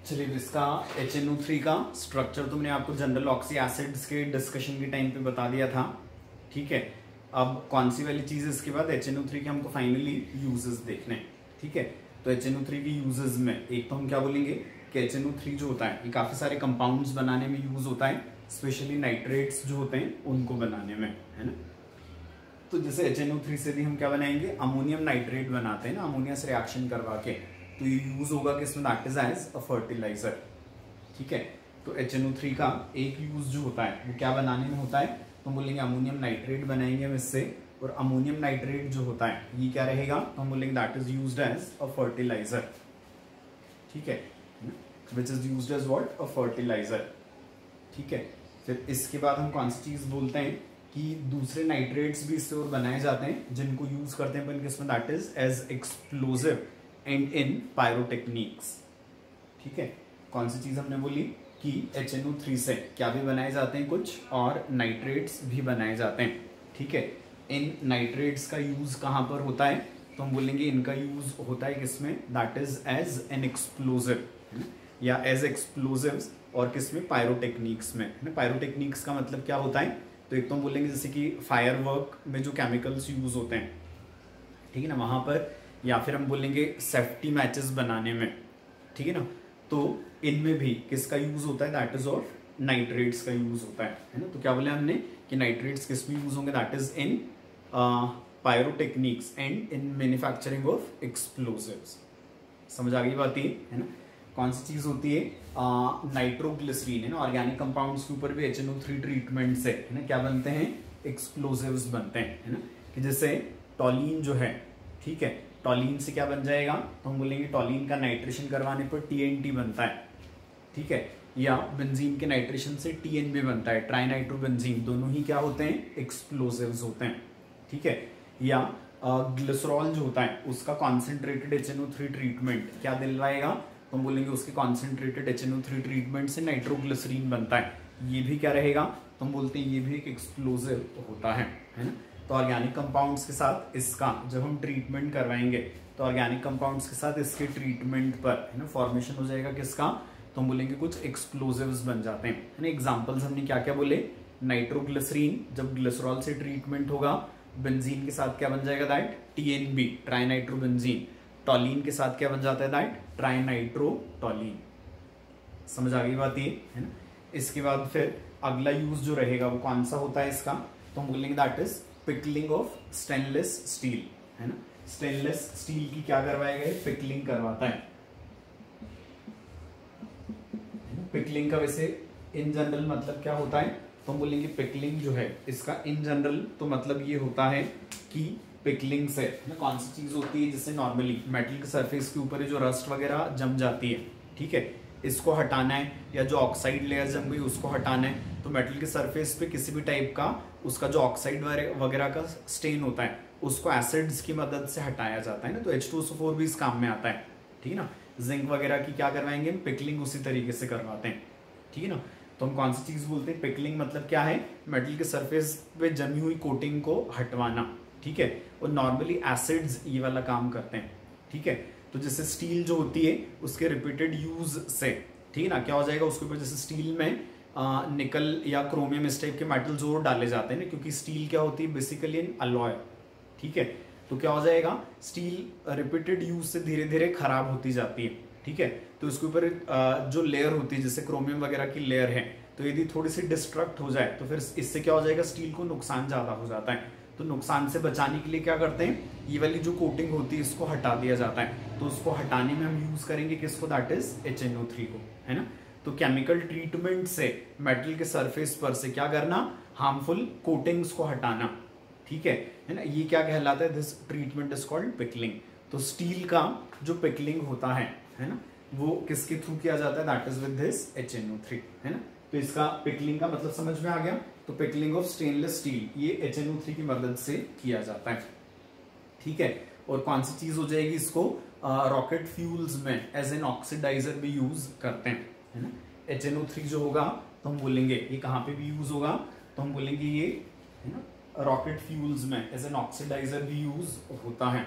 चलिए, इसका HNO3 का स्ट्रक्चर तो मैंने आपको जनरल ऑक्सी एसिड्स के डिस्कशन के टाइम पे बता दिया था। ठीक है, अब कौन सी वाली चीज इसके बाद HNO3 के हमको फाइनली यूजेस देखने हैं। ठीक है, तो HNO3 के यूजेस में एक तो हम क्या बोलेंगे कि HNO3 जो होता है ये काफी सारे कंपाउंड्स बनाने में यूज होता है, स्पेशली नाइट्रेट्स जो होते हैं उनको बनाने में, है ना। तो जैसे HNO3 से भी हम क्या बनाएंगे, अमोनियम नाइट्रेट बनाते हैं ना, अमोनिया से रिएक्शन करवा के, तो ये यूज होगा किसमें, that is as a fertiliser. ठीक है, तो HNO3 का एक यूज जो होता है वो क्या बनाने में होता है, तो हम बोलेंगे अमोनियम नाइट्रेट बनाएंगे हम इससे, और अमोनियम नाइट्रेट जो होता है ये क्या रहेगा, तो हम बोलेंगे that is used as a fertiliser. ठीक है, which is used as what, a fertiliser. ठीक है, फिर इसके बाद हम कौन सी चीज बोलते हैं कि दूसरे नाइट्रेट्स भी इससे और बनाए जाते हैं जिनको यूज करते हैं अपन किसमें, that is as explosive and in pyrotechnics. ठीक है, कौन सी चीज हमने बोली कि HNO3 से क्या भी बनाए जाते हैं कुछ, और नाइट्रेट्स भी बनाए जाते हैं। ठीक है, इन नाइट्रेट्स का यूज कहाँ पर होता है, तो हम बोलेंगे इनका यूज होता है किसमें, that is as an explosive, या एज एक्सप्लोजिव्स, और किसमें, पायरोटेक्निक्स में, है ना। पायरोटेक्निक्स का मतलब क्या होता है, तो एक तो हम बोलेंगे जैसे कि फायर वर्क में जो केमिकल्स यूज होते हैं, ठीक है ना, वहां पर, या फिर हम बोलेंगे सेफ्टी मैचेस बनाने में, ठीक है ना, तो इनमें भी किसका यूज होता है, दैट इज ऑफ नाइट्रेट्स का यूज होता है ना। तो क्या बोले हमने कि नाइट्रेट्स किस में यूज होंगे, that is in pyrotechnics and in manufacturing of explosives. समझ आ गई बात ये, है ना। कौन सी चीज होती है, नाइट्रोग्लिसरीन, है ना, ऑर्गेनिक कंपाउंड्स के ऊपर भी HNO3 ट्रीटमेंट से, है ना, क्या बनते हैं, एक्सप्लोजिव्स बनते हैं, है ना। कि जैसे टॉलिन जो है, ठीक है, टॉलिन से क्या बन जाएगा, तो हम बोलेंगे टॉलिन का नाइट्रेशन करवाने पर TNT बनता है। ठीक है, या बेंजीन के नाइट्रेशन से TNB बनता है, ट्राइनाइट्रोबेंजीन, दोनों ही क्या होते हैं, एक्सप्लोजिव्स होते हैं। ठीक है, या ग्लिसरॉल जो होता है उसका कॉन्सेंट्रेटेड HNO3 ट्रीटमेंट क्या दिलवाएगा, तो हम बोलेंगे उसके कॉन्सेंट्रेटेड HNO3 ट्रीटमेंट से नाइट्रोग्लिसरीन बनता है, ये भी क्या रहेगा, तो हम बोलते हैं ये भी एक एक्सप्लोजिव होता है ना। तो ऑर्गेनिक कंपाउंड्स के साथ इसका जब हम ट्रीटमेंट करवाएंगे, तो ऑर्गेनिक कंपाउंड्स के साथ इसके ट्रीटमेंट पर, है ना, फॉर्मेशन हो जाएगा किसका, तो हम बोलेंगे कुछ एक्सप्लोजिव्स बन जाते हैं, है ना। एग्जांपल्स हमने क्या क्या बोले, नाइट्रोग्लिसरीन जब ग्लिसरॉल से ट्रीटमेंट होगा, बेंजीन के साथ क्या बन जाएगा, दैट TNB, ट्राइनाइट्रोबेंजीन, टॉलिन के साथ क्या बन जाता है, दैट ट्राइनाइट्रोटॉलिन। समझ आ गई बात ये, है ना। इसके बाद फिर अगला यूज जो रहेगा वो कौन सा होता है इसका, तो हम बोलेंगे that is pickling of stainless steel, है ना। स्टेनलेस स्टील की क्या करवाएगा, पिकलिंग करवाता है। पिकलिंग का वैसे इन जनरल मतलब क्या होता है, तो हम बोलेंगे पिकलिंग जो है इसका इन जनरल तो मतलब ये होता है कि पिकलिंग से ना कौन सी चीज होती है, जिससे नॉर्मली मेटल के सरफेस के ऊपर जो रस्ट वगैरह जम जाती है, ठीक है, इसको हटाना है, या जो ऑक्साइड लेयर जम गई उसको हटाना है। तो मेटल के सरफेस पे किसी भी टाइप का उसका जो ऑक्साइड वगैरह का स्टेन होता है उसको एसिड्स की मदद से हटाया जाता है ना। तो H2SO4 भी इस काम में आता है, ठीक है ना। जिंक वगैरह की क्या करवाएंगे, पिकलिंग उसी तरीके से करवाते हैं, ठीक है ना। तो हम कौन सी चीज बोलते हैं, पिकलिंग मतलब क्या है, मेटल के सरफेस पे जमी हुई कोटिंग को हटवाना, ठीक है। और नॉर्मली एसिड्स ये वाला काम करते हैं, ठीक है। तो जैसे स्टील जो होती है उसके रिपीटेड यूज से, ठीक है ना, क्या हो जाएगा उसके ऊपर, जैसे स्टील में निकल या क्रोमियम इस टाइप के मेटल्स और डाले जाते हैं ना, क्योंकि स्टील क्या होती है, बेसिकली एन अलॉय, ठीक है। तो क्या हो जाएगा, स्टील रिपीटेड यूज से धीरे धीरे खराब होती जाती है, ठीक है। तो उसके ऊपर जो लेयर होती है जैसे क्रोमियम वगैरह की लेयर है, तो यदि थोड़ी सी डिस्ट्रक्ट हो जाए तो फिर इससे क्या हो जाएगा, स्टील को नुकसान ज्यादा हो जाता है। तो नुकसान से बचाने के लिए क्या करते हैं, ये वाली जो कोटिंग होती है इसको हटा दिया जाता है। तो उसको हटाने में हम यूज करेंगे किसको, दैट इज HNO3 को, है ना। तो केमिकल ट्रीटमेंट से मेटल के सरफेस पर से क्या करना, हार्मफुल कोटिंग्स को हटाना, ठीक है ना। ये क्या कहलाता है, this treatment is called pickling. तो स्टील का जो पिकलिंग होता है ना, वो किसके थ्रू किया जाता है, that is with this HNO3, है ना। तो इसका पिकलिंग का मतलब समझ में आ गया। तो पिकलिंग ऑफ स्टेनलेस स्टील ये HNO3 की मदद से किया जाता है, ठीक है। और कौन सी चीज हो जाएगी, इसको रॉकेट फ्यूल्स में एज एन ऑक्सीडाइजर भी यूज करते हैं, है ना। HNO3 जो होगा तो हम बोलेंगे ये कहाँ पे भी यूज होगा, तो हम बोलेंगे ये, है ना, रॉकेट फ्यूल्स में एज एन ऑक्सीडाइजर भी यूज होता है,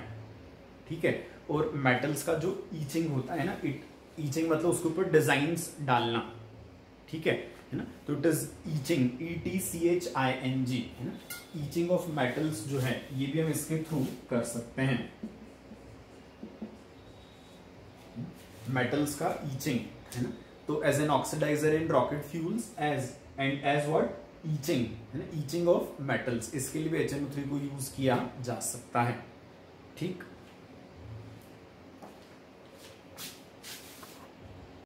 ठीक है। और मेटल्स का जो ईचिंग होता है ना, इट ईचिंग मतलब उसके ऊपर डिजाइन्स डालना, ठीक है ना। तो इट इज ईचिंग, ETCHING, है ना। ईचिंग ऑफ मेटल्स जो है ये भी हम इसके थ्रू कर सकते हैं, मेटल्स का ईचिंग, है ना। तो as an oxidiser in rocket fuels, as what, etching, है ना, ईचिंग ऑफ मेटल्स, इसके लिए भी HNO3 को यूज किया जा सकता है, ठीक।